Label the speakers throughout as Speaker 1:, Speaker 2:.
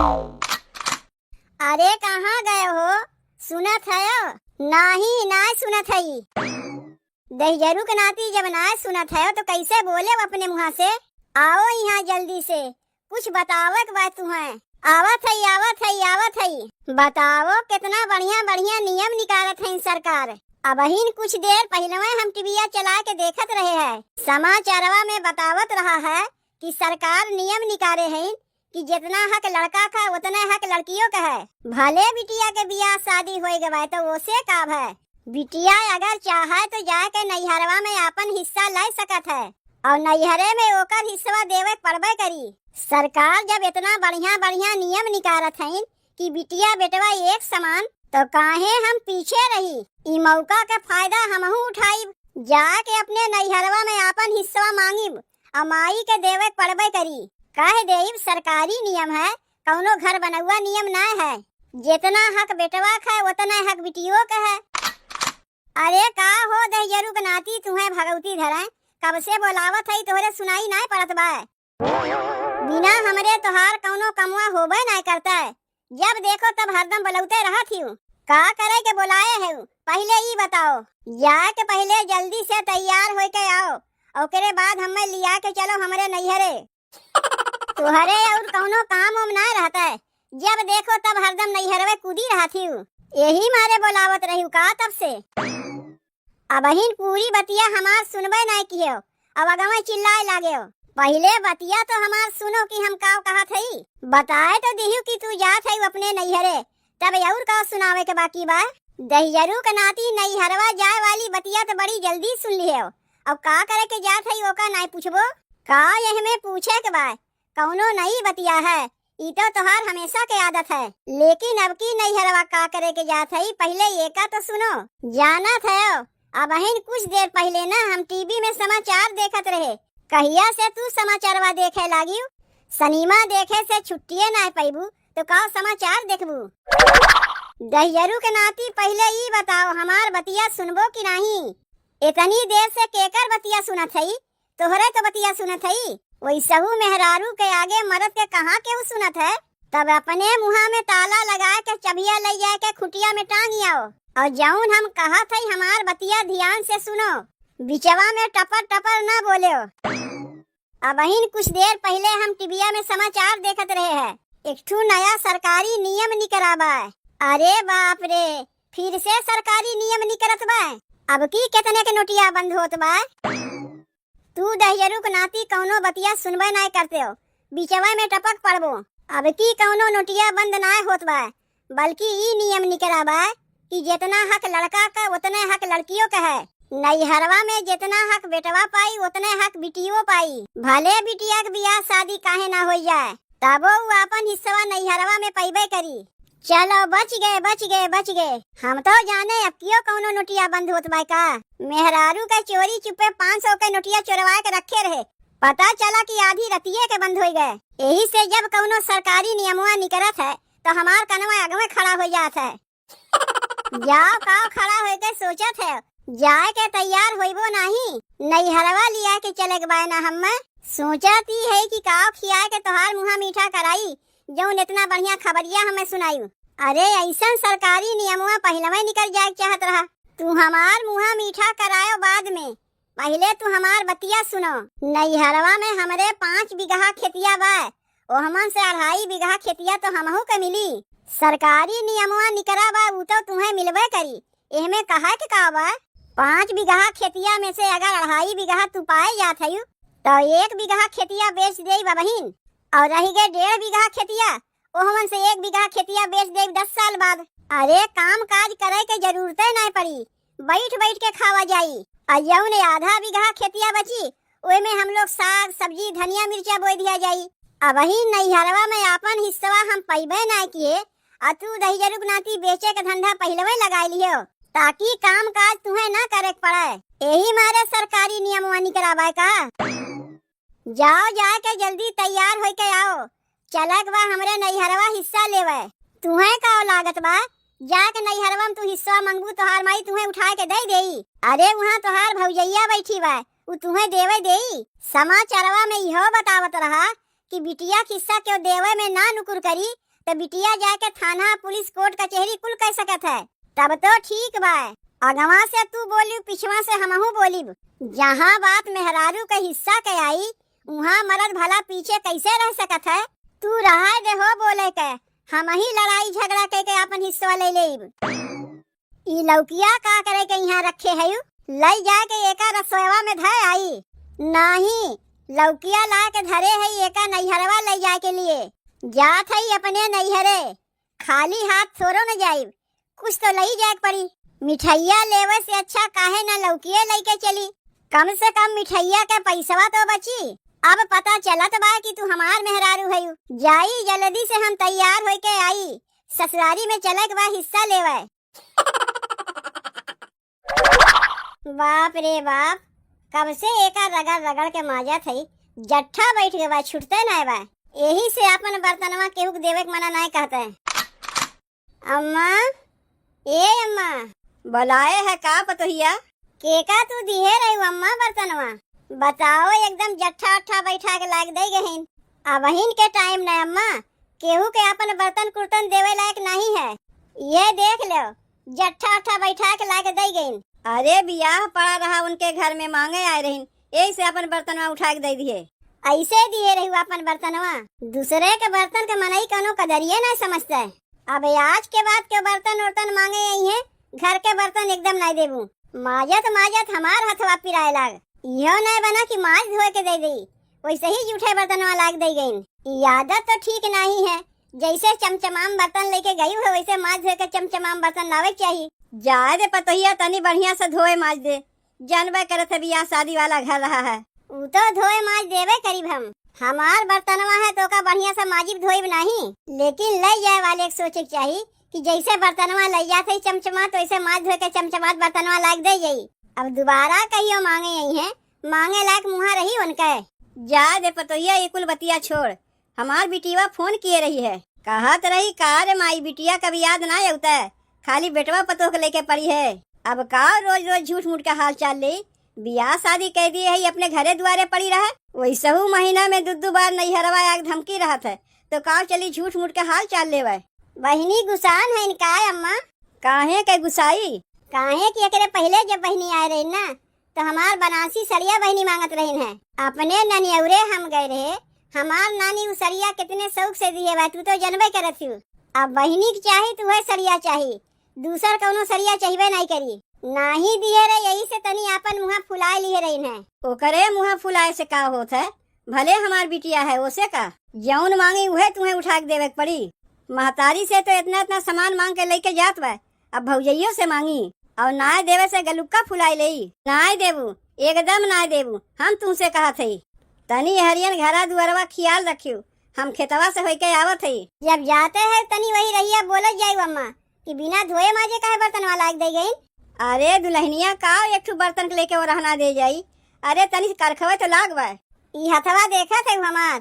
Speaker 1: अरे कहाँ गए हो? सुनत है? नाही ना सुनत है। दहिजरू के नाती जब ना सुनत है तो कैसे बोले अपने मुँह से? आओ यहाँ जल्दी से, कुछ बताओ के बात तुम्हें। आवत है आवत है आवत है। बताओ कितना बढ़िया बढ़िया नियम निकालत है सरकार। अब ही कुछ देर पहले हम टीविया चला के देखत रहे हैं, समाचारवा में बतावत रहा है कि सरकार नियम निकाले हैं कि जितना हक लड़का का उतना हक लड़कियों का है। भले बिटिया के बियाह शादी हो गए तो उसे काब है, बिटिया अगर चाहे तो जाके नैहरवा में अपन हिस्सा ले सकत है और नैहरे में ओकर हिस्सा देवे पड़बे करी। सरकार जब इतना बढ़िया बढ़िया नियम निकालत है कि बिटिया बेटवा एक समान, तो काहे हम पीछे रही? ई मौका का फायदा हमहू उठाई, जाके अपने नैहरवा में अपन हिस्सा मांगिब और माई के देवे पड़बे करी। कह देव सरकारी नियम है, कौनो घर बनवा नियम ना है। जितना हक बेटवा का है उतना हक बिटियों का है। अरे का हो दहिजरू के नाती, तुम्हें भगवती धरे कब से बोलावत है, तोहरे सुनाई ना पड़त बा? बिना हमरे तोहार कौनो कमवा होबे ना करता है, जब देखो तब हरदम बुलौते रहत हूँ। का करे के बुलाए है? पहले ही बताओ। जाके पहले जल्दी से तैयार हो के आओ, ओकरे बाद हमें लिया के चलो हमरे नैहरे। तुहरे और कौनो काम उम ना रहता है, जब देखो तब हरदम नैहरवे कूदी रहती हूँ। यही मारे बोलावत रही का तब से। अब हिन पूरी बतिया हमार सुनबे ना कियो, अब अगवा चिल्लाए लागे हो। पहले बतिया तो हमार सुनो कि हम का कहत हई। बताए तो दिहु कि तू जात है अपने नैहरे, तब और का सुनावे के बाकी बा। दहिजरू के नाती नैहरवा जाए वाली बतिया तो बड़ी जल्दी सुन ली है। अब का करे के जात है ओका ना पूछबो का? यह में पूछे के बा कौनो नई बतिया है, ई तो तोहार हमेशा के आदत है। लेकिन अब की नैहरवा का करे के जात है, पहले ये का तो सुनो। जानत है अब हिन कुछ देर पहले ना हम टीवी में समाचार देखत रहे। कहिया से तू समाचारवा देखे लागी? सनीमा देखे से छुट्टिए ना पैबू तो का समाचार देखबू? दहिजरू के नाती पहले ही बताओ हमार बतिया सुनबो कि नहीं? इतनी देर से केकर बतिया सुनत है? तोहरे तो बतिया सुनत है। वैसहू मेहरारू के आगे मरद के कहाँ केहू सुनत है? तब अपने मुँह में ताला लगा के चबिया ले जाए के खुटिया में टांग आओ और जौन हम कहा थे हमार बतिया ध्यान से सुनो, बिचवा में टपर टपर न बोले। अब हिन कुछ देर पहले हम टीविया में समाचार देखत रहे हैं, एक ठू नया सरकारी नियम निकराबा। अरे बाप रे, फिर से सरकारी नियम निकरत बा। अब की कितने के नोटिया बंद होत बा? तू दहिजरू के नाती कौनो बतिया सुनबे ना करते हो, बिचवा में टपक पड़बो। अब की कौनो नोटिया बंद ना होत बा, बल्कि ई नियम निकराबा कि जितना हक लड़का का उतना हक लड़कियों का है। नैहरवा में जितना हक बेटवा पाई उतने हक बिटियो पाई। भले बिटिया के बियाह शादी काहे ना हो जाए, तबो वो अपन हिस्सा नैहरवा में पैबे करी। चलो बच गए बच गए बच गए। हम तो जाने अब क्यों कौनो नोटिया बंद होत बा का। मेहरारू का चोरी चुपे 500 के नोटिया चोरवा के रखे रहे, पता चला कि आधी रतिये के बंद हो गए। यही से जब कौनो सरकारी नियमवा निकलत है तो हमार कनवा अगवे खड़ा हो जात है। जाओ का खड़ा होके सोचत है, जाए के तैयार होइबो नहीं? नैहरवा लिया के चले गए ना। हम सोचती है कि काव खिया के तोहार मुँह मीठा कराई, जौन इतना बढ़िया खबरिया हमें सुनाई। अरे ऐसा सरकारी नियमवा पहले निकल जाए चाहत रहा। तू हमार मुँह मीठा करायो बाद में, पहले तू हमार बतिया सुनो। नैहरवा में हमरे 5 बीघा खेतिया बा, ओ हमन से 2.5 बीघा खेतिया तो हमहू के मिली। सरकारी नियमवा निकरा बा उ तो तुम्हें मिलबे करी। एहमे कहा के का बा? 5 बीघा खेतिया में से अगर 2.5 बीघा तू पाए जात है तो 1 बीघा खेतिया बेच दे बहिन, और रही गए 1.5 बीघा खेतिया, ओ हमन से 1 बीघा खेतिया बेच दे 10 साल बाद। अरे काम काज करे के जरूरत नहीं पड़ी, बैठ बैठ के खावा जाई। और जौन 1/2 बीघा खेतिया बची ओए में हम लोग साग सब्जी धनिया मिर्चा बोई दिया जाई। अब ही नैहरवा में अपन हिस्सा हम पैबे ना किए, और तू दहिजरू के नाती बेचे के धंधा पहले लगा लियो ताकि काम काज तुम्हें ना करे पड़े। यही मारे सरकारी नियमवा निकराबा का। जाओ जाके जल्दी तैयार हो के आओ, चलक बा हमरे नैहरवा हिस्सा लेवे। तुम्हें का लागत बा? जाके नैहरवा में तू हिस्सा मंगू तोहार माई तुम्हें उठा के दे देई। अरे वहाँ तोहार भौजैया बैठी बा, उ तुम्हें देवे देई। समाचारवा में यह बतावत रहा कि बिटिया हिस्सा क्यों देवे में ना नुकुर करी, तो बिटिया जाके थाना पुलिस कोर्ट कचहरी कुल कह सकत है। तब तो ठीक बा। अगवा से तू बोली पिछवा से हमहू बोली। जहाँ बात मेहरारू के हिस्सा के आई वहाँ मर्द भला पीछे कैसे रह सकत है। तू रहा दे हो बोले के हम ही लड़ाई झगड़ा के अपन हिस्सा ले लेब। ई लौकिया का करे के यहाँ रखे है लई जाए के एका रसोईवा में धर आई। नहीं लौकिया ला के धरे है एका नैहरवा ले जाए के लिए। जात है अपने नैहरे खाली हाथ थोड़ो न जाई कुछ तो लई जाए पड़ी। मिठाइया लेवे से अच्छा काहे ना लौकिया लेके चली। कम से कम मिठाइया के पैसवा तो बची। अब पता चलत बा कि तू हमार मेहरारू है। जाई जल्दी से हम तैयार होके आई ससुरारी में चले के बा हिस्सा लेवे। बाप रे बाप कब से एका रगड़ रगड़ के माजा थई जट्ठा बैठ के बा छुटते ना बा। यही से अपन बर्तनवा केहू देवे के मना नहीं कहते। अम्मा ए अम्मा
Speaker 2: बुलाए है का पतोहिया?
Speaker 1: केका तू दिहे रही अम्मा बर्तनवा बताओ एकदम जट्ठा अट्ठा बैठा के लाग दे गहिन। अबहिन के टाइम न अम्मा केहू के अपन बर्तन कुर्तन देवे लायक नहीं है। ये देख लो जट्ठा अट्ठा बैठा के लाग दे गहिन।
Speaker 2: अरे बियाह पड़ा रहा उनके घर में मांगे आए रहीन यही से अपन बर्तनवा उठा के दे दिए।
Speaker 1: ऐसे दिए रही अपन बर्तनवा दूसरे के बर्तन के मनई कनो कदरिये नहीं समझता है। अब आज के बाद के बर्तन उर्तन मांगे यही है घर के बर्तन एकदम नहीं देबू। माजत माजत हमार हथवा पिराए लाग। यो नहीं बना कि माज धोए के दे दी वैसे ही जूठे बर्तनवा लाग दे गई। आदत तो ठीक नहीं है। जैसे चमचमाम बर्तन लेके गई है वैसे माज धोए के चमचमाम बर्तन लावे चाहिए।
Speaker 2: जाए दे पतोहिया तनी बढ़िया से धोए माज दे। जानबे करत है बियाह शादी वाला घर रहा है।
Speaker 1: उ तो धोए माज देवे करीब हम। हमार बर्तनवा है तो का बढ़िया से माजिब धोइब नहीं। लेकिन ले जाए वाले एक सोचे चाहिए कि जैसे बर्तनवा ले जाते चमचमात वैसे माज धोए के चमचमात बर्तनवा लाग दे जाई। अब दोबारा कहियो मांगे यही है मांगे लायक मुहा रही उनके।
Speaker 2: जा दे पतोहिया ये कुल बतिया छोड़। हमार बिटिया फोन किए रही है कहत रही का रे माई बिटिया कभी याद ना होता है खाली बेटवा पतोह के लेके पड़ी है। अब का रोज रोज झूठ मूठ का हाल चाल ले। बियाह शादी कह दिए है अपने घरे द्वारे पड़ी रहे वैसे महीना में दो बार नैहरवा आग धमकी रहत है तो का चली झूठ मूठ का हाल चाल लेवे।
Speaker 1: बहनी गुसान है इनका अम्मा।
Speaker 2: काहे के गुसाई?
Speaker 1: काहे कि एकरे पहले जब बहनी आए रही ना तो हमार बनारसी सरिया बहनी मांगत रही है। अपने ननियौरे हम गए रहे हमार नानी उ सरिया कितने शौक से दिए बा तू तो जनबे करत थी। अब बहनी की चाही तू है सरिया चाही दूसर कौनो सरिया चाहिए नहीं करी नाही दिए रे। यही से तनी अपन मुहा फुलाए लिए रही है।
Speaker 2: ओकरे मुहा फुलाए से का होत है भले हमार बिटिया है उसे का जौन मांगी वह तुम्हें उठा के देवे पड़ी। महतारी से तो इतना इतना सामान मांग के लेके जात बा अब भौजइयो से मांगी और नाय देवे से गलुक्का फुलाई ले। नाय देबू एकदम नाय देबू। हम तुमसे कहा थे तनी हरियन घरा दुआरवा ख्याल रखियो हम खेतवा से होके आवत है।
Speaker 1: जब जाते हैं तनी वही रहिया बोलत जाई अम्मा कि बिना धोए माजे काहे बर्तनवा लाग दे गई।
Speaker 2: अरे दुल्हनिया का एक ठो बर्तन के लेके वो रहना दे जाई। अरे तनी करखवे तो लाग बा।
Speaker 1: ई हथवा देखा थे हमार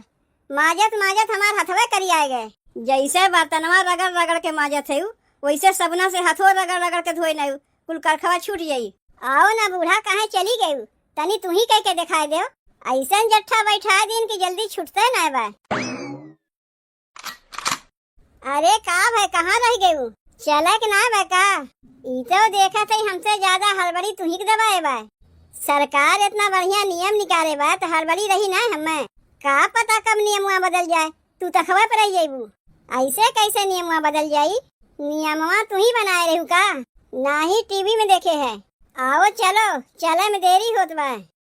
Speaker 1: माजत माजत हमार हथवे करी आए गए।
Speaker 2: जैसे बर्तनवा रगड़ रगड़ के माजत है वैसे सबना से हथो रगड़ रगड़ के धोए नहीं कुल करखवा छूट जाई।
Speaker 1: आओ ना बूढ़ा कहाँ चली गई तनी तू ही कह के दिखाई दे। ऐसा जट्ठा बैठा दिन की जल्दी छुटते ना बा। अरे का भाई कहाँ रह गई चला के ना बा का? ई तो देखा थे हमसे ज्यादा हड़बड़ी तू ही के दबाए बा। सरकार इतना बढ़िया नियम निकाले बा तो हड़बड़ी रही ना हमें का पता कब नियम बदल जाए। तू तो खबर पर जाइबू ऐसे कैसे नियम बदल जाई। नियमवा तू ही बनाए रहू का ना ही टीवी में देखे है। आओ चलो चले में देरी होत बा।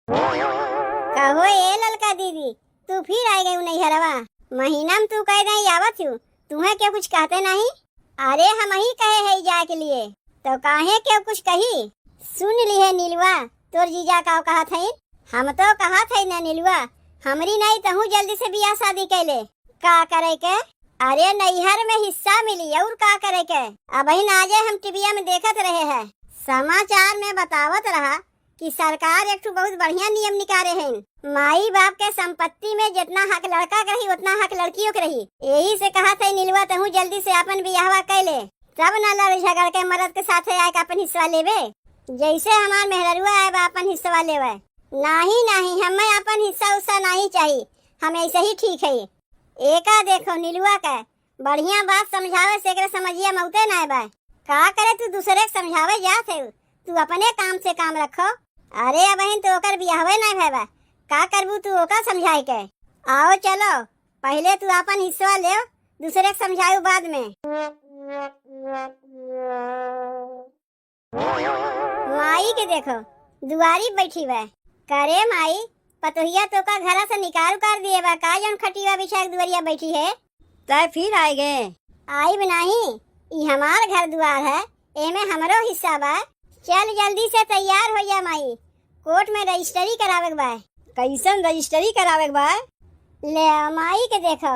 Speaker 1: कहो ए ललका दीदी तू फिर आ गई नैहरवा। महीना में तू कह नहीं आवत हूँ तुम्हें क्या कुछ कहते नहीं। अरे हम ही कहे है जाए के लिए तो काहे क्यों कुछ कही। सुन ली है नीलुआ तोर जीजा का कहा थे। हम तो कहा थे ना नीलुआ हमरी नहीं तो हूँ जल्दी से बियाह शादी कैले का करे के। अरे नैहर में हिस्सा मिली और का करे के। अब ही नाजे हम टीविया में देखत रहे हैं समाचार में बतावत रहा कि सरकार एक बहुत बढ़िया नियम निकाले हैं। माई बाप के संपत्ति में जितना हक लड़का के रही उतना हक लड़कियों के रही। यही से कहा था नीलुआ तहु जल्दी से अपन बियाहवा कैले तब न लड़ झगड़ के मर्द के साथ आए अपन हिस्सा लेवे। जैसे हमार मेहरुआ आए बा अपन हिस्सा लेवे। नहीं नहीं हमें अपन हिस्सा उस्सा नहीं चाहिए हम ऐसे ही ठीक है। एका देखो नीलुआ का बढ़िया बात समझावे से एकरे समझिया मौते ना बा। का करे तू दूसरे के समझावे जात है, तू अपने काम से काम रखो। अरे बहन तो ओकर बियाहवे ना भैबा, का करबू तू ओका समझाई के। आओ चलो पहले तू अपन हिस्सा ले, दूसरे के समझाऊ बाद में। माई के देखो दुआरी बैठी बा। करे माई पतोहिया तो का घरा से निकाल कर दिए बा का जन खटिया बिछा के दुआरिया बैठी है।
Speaker 2: तय फिर आए गए?
Speaker 1: आई बनाही, ई हमार घर दुआर है, एमे हमरो हिस्सा बा। चल जल्दी से तैयार हो जा माई, कोर्ट में रजिस्ट्री करावे के बा।
Speaker 2: कैसन रजिस्ट्री करावे के बा?
Speaker 1: ले माई के देखो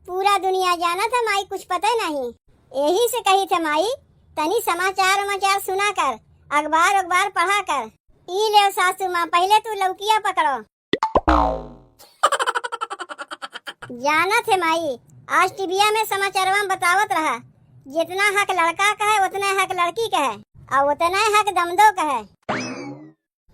Speaker 1: पूरा दुनिया जाना था माई, कुछ पता नहीं। यही से कही थे माई तनी समाचार सुना कर, अखबार पढ़ा कर। ई ले सासू माँ, पहले तू लौकिया पकड़ो। जाना थे माई आज टीविया में समाचार में बतावत रहा, जितना हक लड़का का है उतना हक लड़की का है, और उतना हक दमदो का है।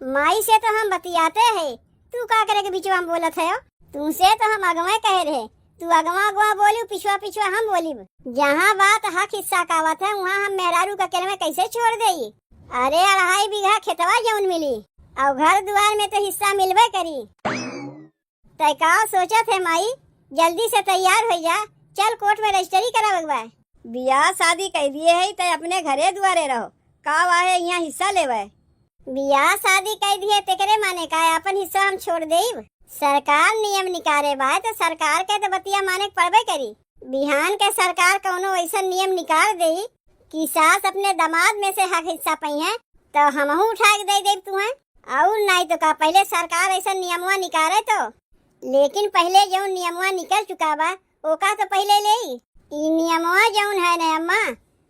Speaker 1: माई से तो हम बतियाते हैं, तू का करे के बीच में बोलत है? तुमसे तो हम अगवा कह रहे, तू अगवा बोली, पिछवा हम बोली। जहाँ बात हक हिस्सा का बात है वहाँ हम मेहरारू का केलमे कैसे छोड़ देई? अरे 2.5 बीघा खेतवा जौन मिली और घर दुआर में तो हिस्सा मिलबे करी। तय का सोचा थे माई, जल्दी से तैयार हो जा, चल कोर्ट में रजिस्ट्री करावे बा।
Speaker 2: बियाह शादी कह दिए है तो अपने घरे दुआरे रहो, का वाहे यहाँ हिस्सा लेवे?
Speaker 1: बियाह शादी कह दिए तेकरे माने का अपन हिस्सा हम छोड़ देब? सरकार नियम निकाले बा तो सरकार के तो बतिया माने पड़बे करी। बिहान के सरकार कौनो ऐसा नियम निकाल दे कि सास अपने दामाद में से हक हिस्सा पाई है तो हमहू उठा के दे देब तुम्हें, और नहीं तो का पहले सरकार ऐसा नियमवा निकाले तो। लेकिन पहले जो नियमवा निकल चुका बा ओका तो पहले ले। ई नियमवा जौन है न अम्मा,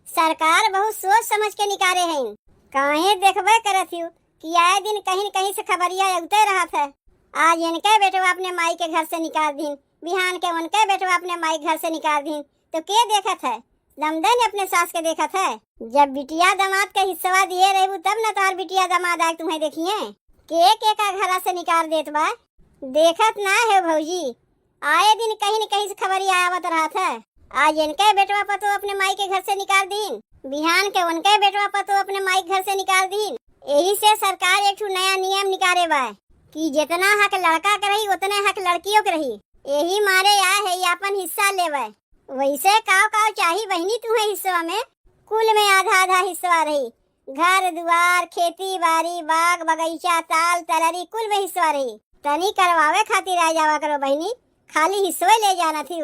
Speaker 1: सरकार बहुत सोच समझ के निकाले हैं। काहे देखबे करत हूँ कि आए दिन कहीं न कहीं से खबरिया उगते रहत है। आज इनके बेटवा अपने माई के घर से निकाल दीन, बिहान के उनके बेटवा अपने माई घर से निकाल दीन, तो के देखत है? दमदन अपने सास के देखत है। जब बिटिया दामाद के हिस्सा दिए रहे तब न तार बिटिया दामाद आए तुम्हें देखिए के का घरा से निकाल देत बा। देखत ना है भौजी, आए दिन कहीं न कहीं से खबरिया आवत रहत है। आज इनके बेटवा पतो अपने माई के घर से निकाल दीन, बिहान के उनके बेटवा पतो अपने माई घर से निकाल दीन। यही से सरकार एक नया नियम निकाले बा कि जितना हक लड़का के रही उतने हक लड़कियों के रही। यही मारे आए है अपन हिस्सा लेवे। वैसे काव चाही बहनी तुम्हें हिस्सा में? कुल में आधा हिस्सा रही, घर दुआर खेती बाड़ी बाग बगीचा ताल तलरी कुल में हिस्सा रही। तनी करवावे खातिर आ जावा करो बहनी, खाली हिस्सा ले जाना थी।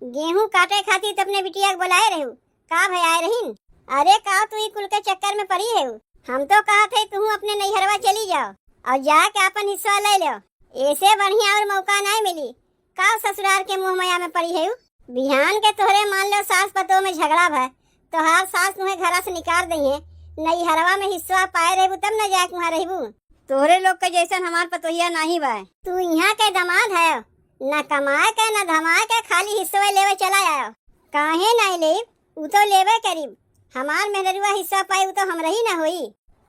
Speaker 1: गेहूं काटे खातिर तो अपने बिटिया को बुलाए रहू, का भाई आए रहीन? अरे का तू ही कुल के चक्कर में पड़ी है? हम तो कहा थे तू अपने नैहरवा चली जाओ और जाके अपन हिस्सा ले लो, ऐसे बढ़िया और मौका नहीं मिली। का ससुराल के मुँह मैया में पड़ी है? बिहान के तोहरे मान लो सास पतों में झगड़ा भा तो हार सास तुम्हें घरा से निकाल दई है, नैहरवा में हिस्सा पाए रहबू तब न जाके वहाँ रहबू।
Speaker 2: तोहरे लोग के जैसन हमार पतोहिया नहीं बा।
Speaker 1: तू यहाँ के दामाद है, न कमाए के न धमाए के, खाली हिस्सा लेवे चला आयो। काहे नहीं ले? उ तो लेवे करीब, हमार मेहरुआ हिस्सा पाई तो हम रही न होई।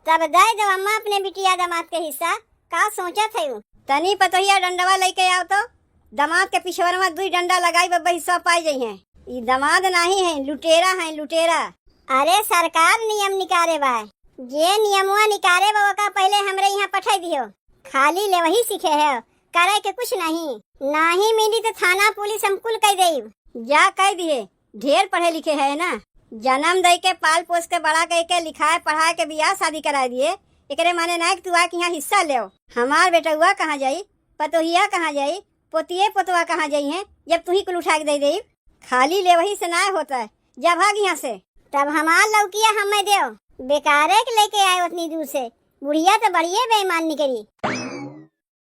Speaker 1: तब दे दो अम्मा अपने बिटिया दामाद के हिस्सा, का सोचा थे?
Speaker 2: तनी पतोहिया डंडवा लेके आओ तो दामाद के पिछवर में 2 डंडा लगाई बब्बा हिस्सा पाई जाइ है। ये दामाद नहीं है, लुटेरा है लुटेरा।
Speaker 1: अरे सरकार नियम निकाले बा, जे नियमवा निकाले बा का पहले हमरे यहाँ पठाई दियो। खाली ले वही सीखे है, करे के कुछ नहीं मिली तो थाना पुलिस हम कुल कह देब।
Speaker 2: जा कह दिए, ढेर पढ़े लिखे है ना, जन्म दे के पाल पोस के बड़ा के लिखाए पढ़ाए के बियाह शादी करा दिए। एकरे माने ना तू आके यहाँ हिस्सा ले। हमार बेटुआ कहाँ जाई, पतोहिया कहाँ जाई, पोतिए पोतवा कहाँ जाई है जब तू ही कुल उठा के दे दे? खाली ले वही से ना होता है, जा भाग यहाँ से।
Speaker 1: तब हमार लौकिया हमें दो, बेकारे के लेके आए उतनी दूर से। बुढ़िया तो बढ़िया बेईमान निकली।